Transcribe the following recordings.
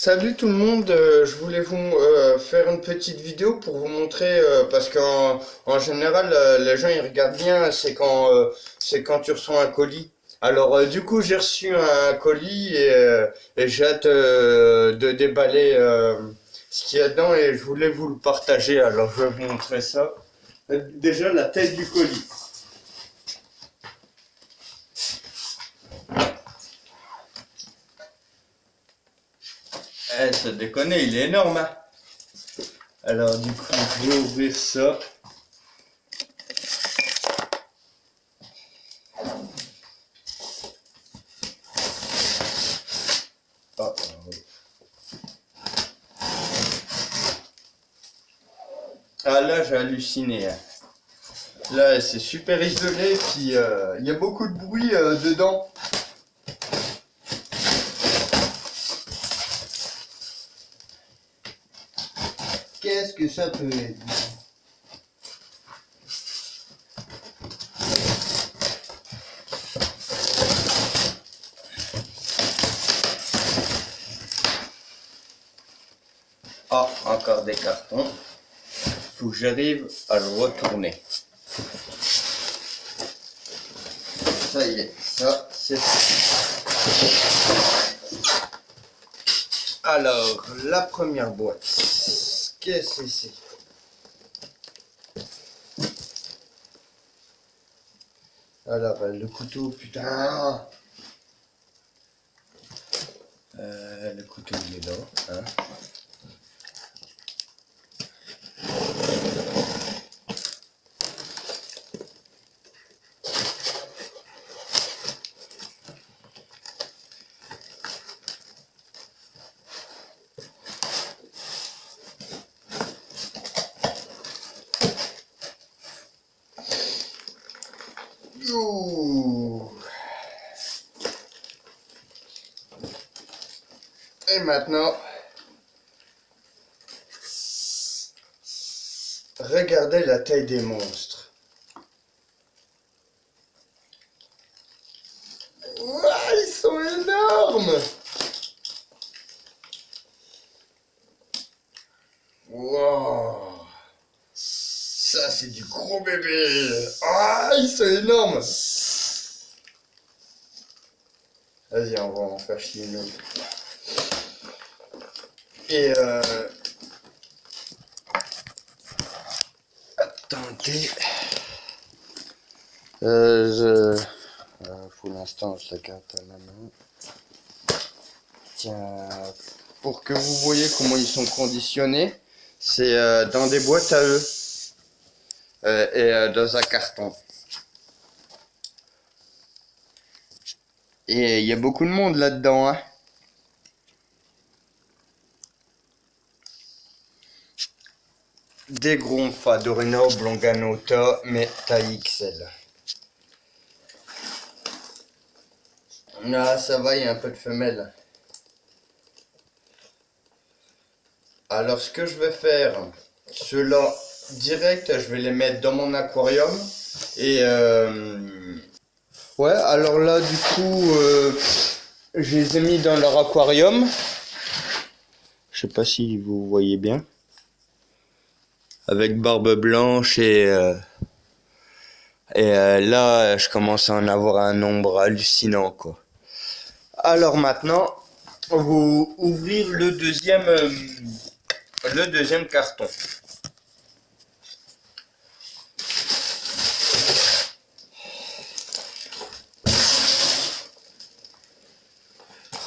Salut tout le monde, je voulais vous faire une petite vidéo pour vous montrer, parce qu'en général les gens ils regardent bien, c'est quand tu reçois un colis. Alors du coup j'ai reçu un colis et j'ai hâte de déballer ce qu'il y a dedans et je voulais vous le partager, alors je vais vous montrer ça. Déjà la tête du colis. Eh, ça déconne, il est énorme, hein. Alors du coup je vais ouvrir ça. Ah, ah, là j'ai halluciné, hein. Là c'est super isolé, puis il y a beaucoup de bruit dedans. Qu'est-ce que ça peut être? Ah, encore des cartons. Faut que j'arrive à le retourner. Ça y est, ça c'est fait. Alors, la première boîte. Qu'est-ce que c'est? Alors, le couteau, putain. Le couteau il est là, hein. Ouh. Et maintenant, regardez la taille des monstres. Ouah, ils sont énormes. Wow. Ça, c'est du gros bébé. Ah, ils sont énormes. Vas-y, on va en faire chier une autre. Et attendez. Pour l'instant, je la garde à la main. Tiens, pour que vous voyez comment ils sont conditionnés, c'est dans des boîtes à eux et dans un carton. Et il y a beaucoup de monde là-dedans, hein. Des Gonfadorino Blanganota, mais taille XL. Là, ça va, il y a un peu de femelle. Alors, ce que je vais faire, ceux-là, direct, je vais les mettre dans mon aquarium. Et ouais, alors là, du coup, je les ai mis dans leur aquarium. Je sais pas si vous voyez bien. Avec barbe blanche et là, je commence à en avoir un nombre hallucinant, quoi. Alors maintenant, vous ouvrir le deuxième carton.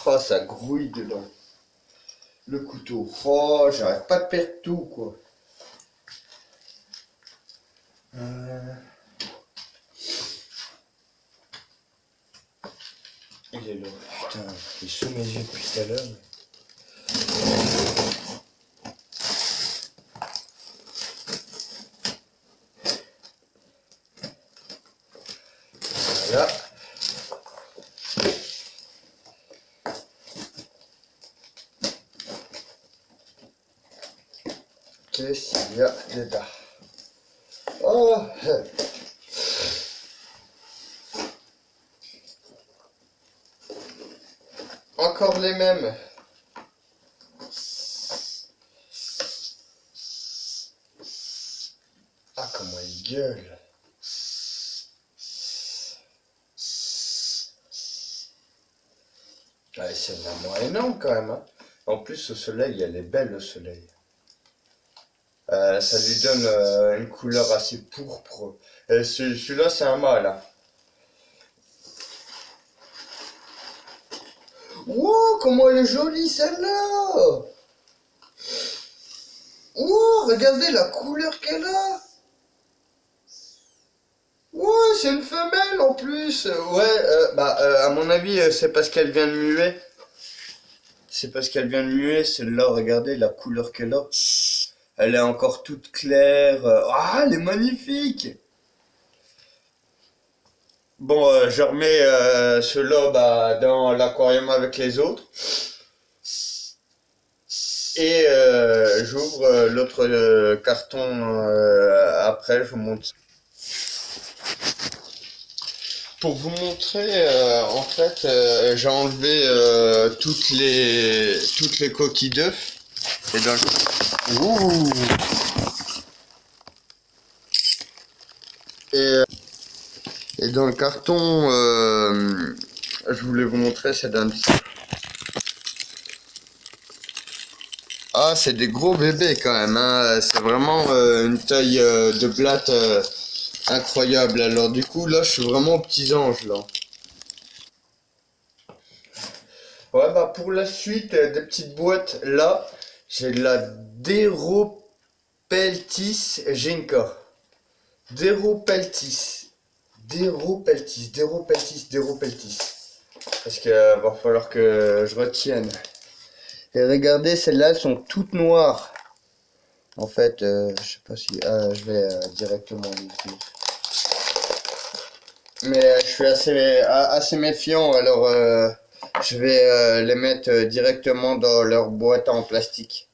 Oh, ça grouille dedans. Le couteau. Oh, j'arrête pas de perdre tout, quoi. Il est là. Putain, il est sous mes yeux depuis tout à l'heure. Voilà. Qu'est-ce qu'il y a dedans? Oh! Encore les mêmes. gueule. Ouais, c'est vraiment énorme quand même, hein. En plus, au soleil, elle est belle, le soleil. Ça lui donne une couleur assez pourpre. Et celui-là, c'est un mâle, hein. Wow, comment elle est jolie celle-là! Wow, regardez la couleur qu'elle a! Ouais, c'est une femelle en plus! Ouais, à mon avis, c'est parce qu'elle vient de muer. C'est parce qu'elle vient de muer, celle-là, regardez la couleur qu'elle a. Elle est encore toute claire. Ah, elle est magnifique! Bon, je remets ceux-là dans l'aquarium avec les autres. Et j'ouvre l'autre carton après, je vous montre. Pour vous montrer, en fait, j'ai enlevé toutes les coquilles d'œufs. Et dans le... Ouh. Et dans le carton, je voulais vous montrer, c'est d'un... Ah, c'est des gros bébés quand même, hein. C'est vraiment une taille de blatte incroyable. Alors du coup, là, je suis vraiment aux petits anges, là. Ouais, pour la suite des petites boîtes, là, j'ai de la Deropeltis Genka. Deropeltis. Deropeltis. Parce que va falloir que je retienne. Et regardez, celles-là, elles sont toutes noires. En fait, je sais pas si... je vais directement l'ouvrir. Mais je suis assez méfiant, alors je vais les mettre directement dans leur boîte en plastique.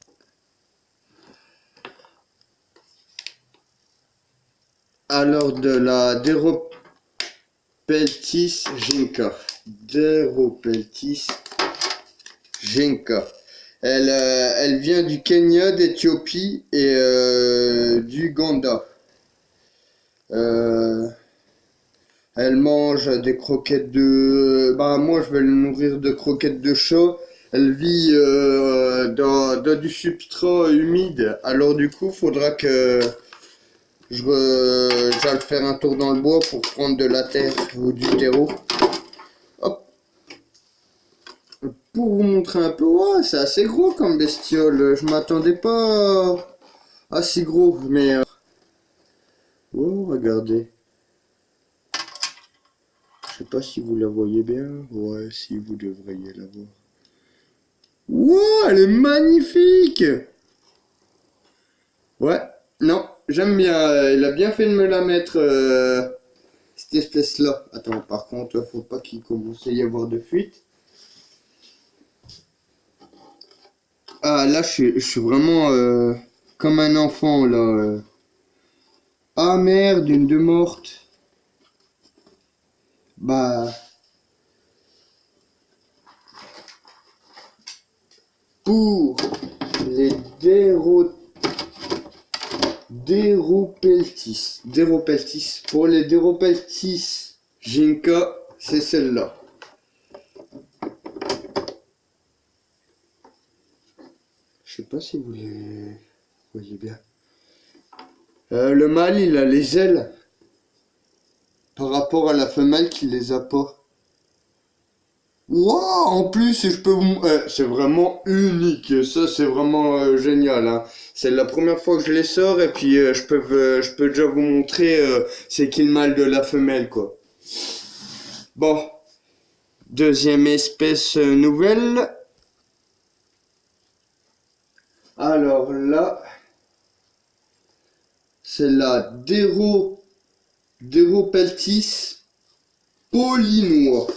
Alors, de la Deropeltis Genka. Deropeltis Genka. Elle vient du Kenya, d'Éthiopie et d'Ouganda. Elle mange des croquettes de... moi, je vais le nourrir de croquettes de chat. Elle vit dans du substrat humide. Alors du coup, faudra que j'aille faire un tour dans le bois pour prendre de la terre ou du terreau. Hop. Pour vous montrer un peu, ouais, c'est assez gros comme bestiole. Je m'attendais pas à si gros, mais... Oh, regardez. Je sais pas si vous la voyez bien. Ouais, si vous devriez la voir. Wow, elle est magnifique! Ouais, non, j'aime bien. Il a bien fait de me la mettre, cette espèce-là. Attends, par contre, faut pas qu'il commence à y avoir de fuite. Ah, là, je suis vraiment comme un enfant, là. Ah, merde, une de morte. Pour les Deropeltis. Pour les Deropeltis Genka, c'est celle-là. Je sais pas si vous les voyez bien. Le mâle, il a les ailes par rapport à la femelle qui les a pas. Wow, en plus, je peux vous... c'est vraiment unique, ça c'est vraiment génial, hein. C'est la première fois que je les sors et puis je peux déjà vous montrer c'est qui le mâle de la femelle, quoi. Bon, deuxième espèce nouvelle. Alors là, c'est la Deropeltis pollinois.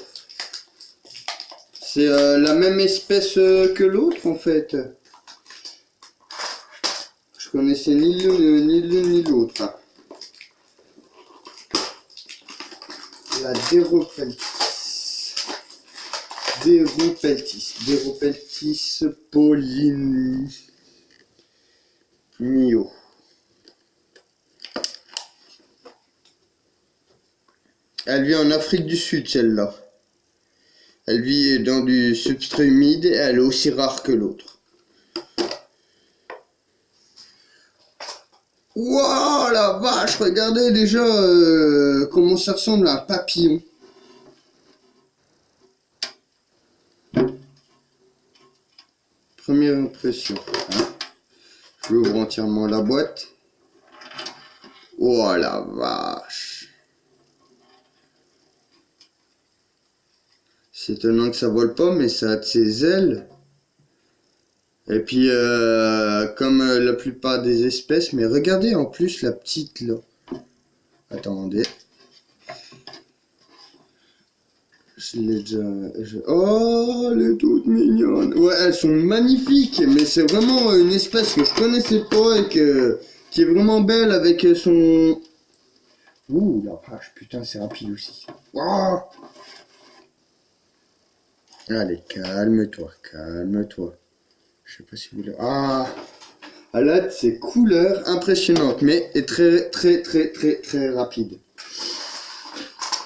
C'est la même espèce que l'autre en fait. Je connaissais ni l'une ni l'autre. Hein. La Deropeltis pollinio. Elle vit en Afrique du Sud, celle-là. Elle vit dans du substrat humide et elle est aussi rare que l'autre. Wouah, la vache, regardez déjà comment ça ressemble à un papillon. Première impression. Hein. Je ouvre entièrement la boîte. Oh la vache. C'est étonnant que ça vole pas, mais ça a de ses ailes. Et puis, comme la plupart des espèces, mais regardez en plus la petite là. Attendez. Je l'ai déjà... Oh, elle est toute mignonne. Ouais, elles sont magnifiques, mais c'est vraiment une espèce que je connaissais pas et qui est vraiment belle avec son... Ouh, la vache, putain, c'est rapide aussi. Oh. Allez, calme-toi, calme-toi. Je sais pas si vous voulez... Ah, elle a ses couleurs impressionnantes, mais est très, très, très, très, très rapide.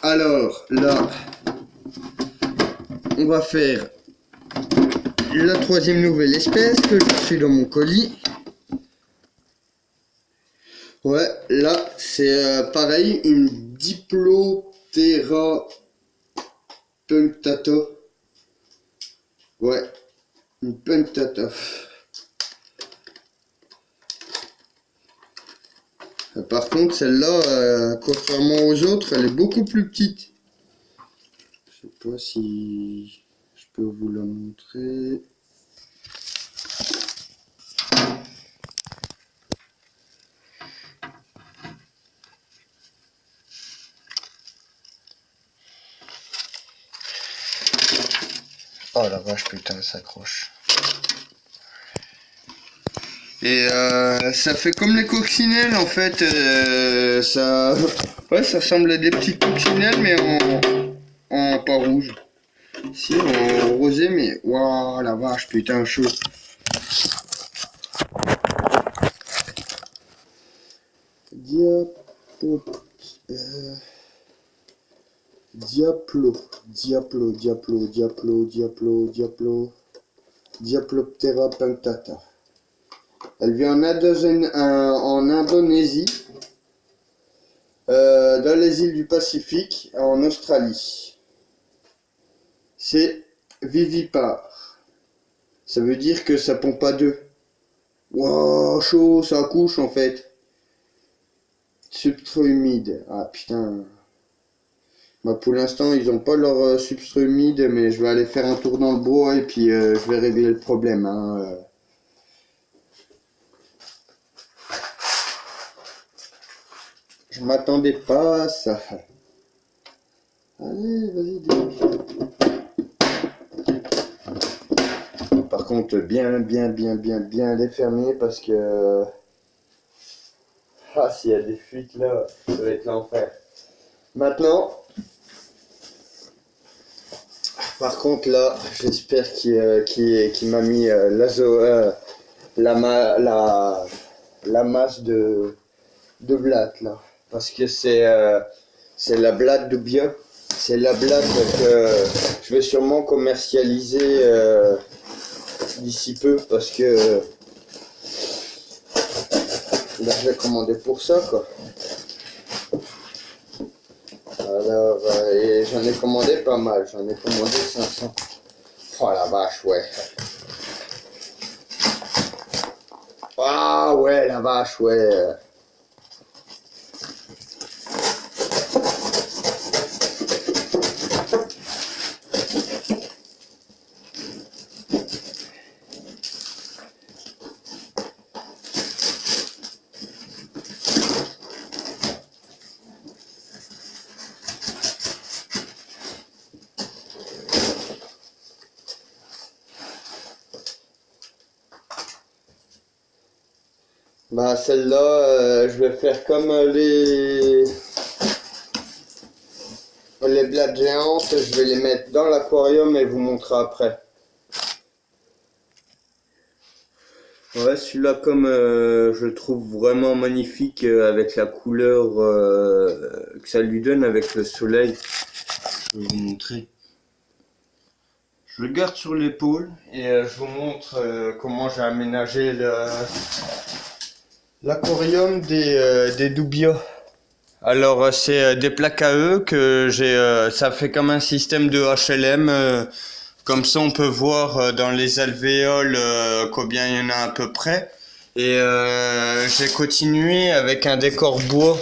Alors, là, on va faire la troisième nouvelle espèce que je suis dans mon colis. Ouais, là, c'est pareil, une Diploptera punctata. Ouais, une punctata. Par contre, celle-là, contrairement aux autres, elle est beaucoup plus petite. Je sais pas si je peux vous la montrer. Oh la vache, putain, elle s'accroche. Et ça fait comme les coccinelles en fait. Ça, ouais, ça ressemble à des petites coccinelles, mais en pas rouge. Si, en rosé, mais waouh, la vache, putain, chaud. Diploptera punctata. Elle vit en Indonésie, dans les îles du Pacifique, en Australie. C'est vivipare. Ça veut dire que ça pond pas d'œufs. Wow, chaud, ça accouche en fait. Substrat humide. Ah putain. Bah, pour l'instant, ils n'ont pas leur substrat humide, mais je vais aller faire un tour dans le bois et puis je vais régler le problème. Hein. Je m'attendais pas à ça. Allez, vas-y, dis. Par contre, bien les fermer parce que... Ah, s'il y a des fuites là, ça va être l'enfer. Maintenant... Par contre là, j'espère qu'il m'a mis la masse de blatte là. Parce que c'est la blatte de bio. C'est la blatte que je vais sûrement commercialiser d'ici peu parce que là, je l'ai commandé pour ça quoi. Alors, et j'en ai commandé pas mal, j'en ai commandé 500. Oh la vache, ouais. Ah ouais, la vache, ouais. Bah celle-là, je vais faire comme les blattes géantes, je vais les mettre dans l'aquarium et vous montrer après. Ouais, celui-là, comme je le trouve vraiment magnifique avec la couleur que ça lui donne avec le soleil. Je vais vous montrer. Je le garde sur l'épaule et je vous montre comment j'ai aménagé l'aquarium des doubias. Alors c'est des plaques à eux que j'ai, ça fait comme un système de HLM. Comme ça on peut voir dans les alvéoles combien il y en a à peu près. Et j'ai continué avec un décor bois.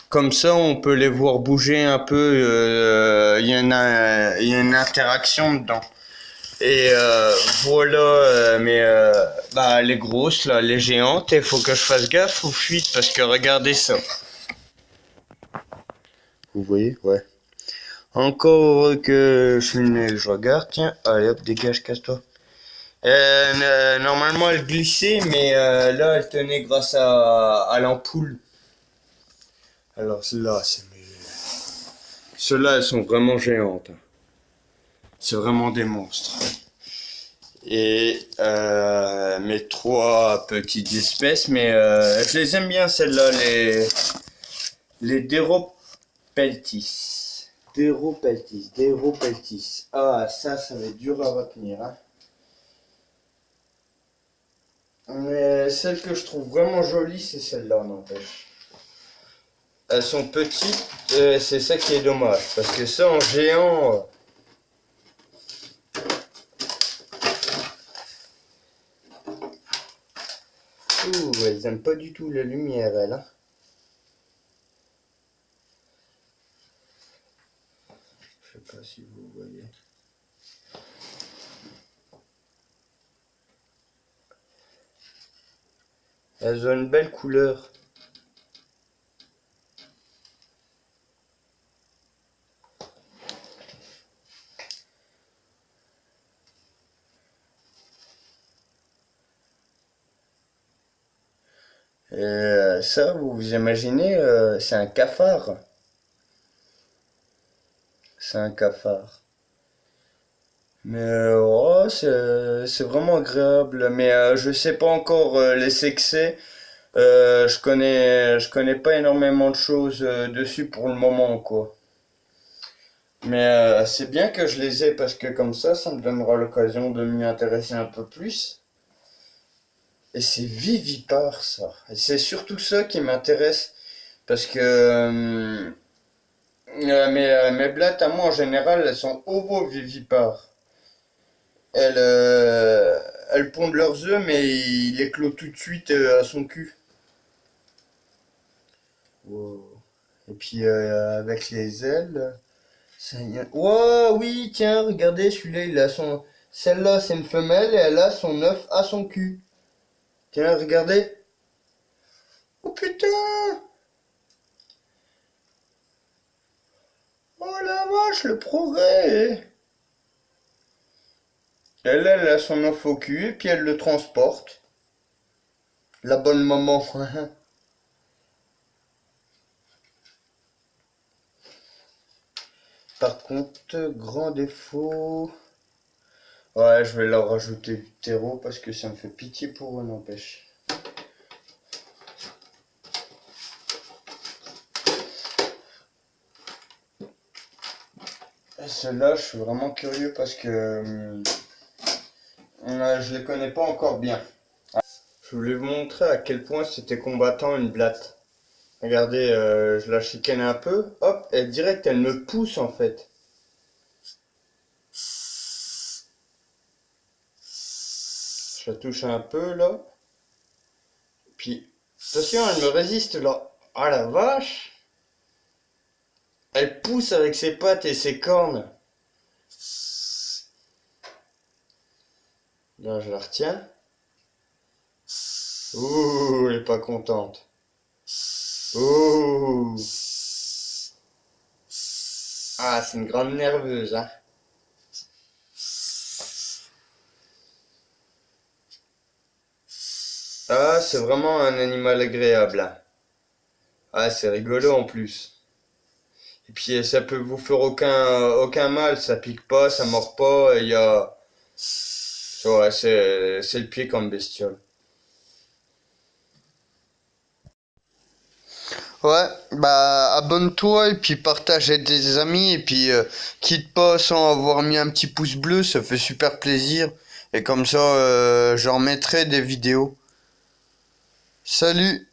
Comme ça on peut les voir bouger un peu. Il y a une interaction dedans. Et voilà, bah, les grosses là, les géantes. Il faut que je fasse gaffe aux fuites parce que regardez ça. Vous voyez, ouais. Encore que je regarde, tiens, allez hop, dégage, casse-toi. Normalement elle glissait, mais là elle tenait grâce à l'ampoule. Alors celles-là, celles-là elles sont vraiment géantes. C'est vraiment des monstres. Et mes trois petites espèces, mais je les aime bien celles-là, les Deropeltis. Deropeltis. Ah, ça va être dur à retenir. Hein. Mais celle que je trouve vraiment jolie, c'est celle-là, n'empêche. Elles sont petites, c'est ça qui est dommage. Parce que ça, en géant... Ouh, elles aiment pas du tout la lumière, elles. Hein. Je sais pas si vous voyez. Elles ont une belle couleur. Ça, vous imaginez, c'est un cafard. C'est un cafard. Mais oh, c'est vraiment agréable. Mais je sais pas encore les sexer. Je connais pas énormément de choses dessus pour le moment, quoi. Mais c'est bien que je les ai parce que comme ça me donnera l'occasion de m'y intéresser un peu plus. Et c'est vivipare, ça. Et c'est surtout ça qui m'intéresse. Parce que mes blattes à moi en général, elles sont ovovivipares. Elles pondent leurs œufs, mais il les clôt tout de suite à son cul. Wow. Et puis avec les ailes, ça y est. Wow, oui, tiens, regardez, celui-là, il a son. Celle-là, c'est une femelle et elle a son œuf à son cul. Tiens, regardez. Oh putain! Oh la vache, le progrès! Elle a son œuf au cul et puis elle le transporte. La bonne maman. Par contre, grand défaut. Ouais, je vais leur rajouter du terreau parce que ça me fait pitié pour eux, n'empêche. Ceux-là, je suis vraiment curieux parce que je les connais pas encore bien. Je voulais vous montrer à quel point c'était combattant une blatte. Regardez, je la chicane un peu, hop, et direct elle me pousse en fait. Je la touche un peu là. Puis, attention, elle me résiste là. Ah la vache! Elle pousse avec ses pattes et ses cornes. Là, je la retiens. Ouh, elle est pas contente. Ouh. Ah, c'est une grande nerveuse, hein. Ah, c'est vraiment un animal agréable. Hein. Ah, c'est rigolo en plus. Et puis ça peut vous faire aucun mal, ça pique pas, ça mord pas, il y a... Ouais, c'est le pied comme bestiole. Ouais, bah abonne-toi et puis partage avec tes amis et puis quitte pas sans avoir mis un petit pouce bleu, ça fait super plaisir. Et comme ça, j'en mettrai des vidéos. Salut!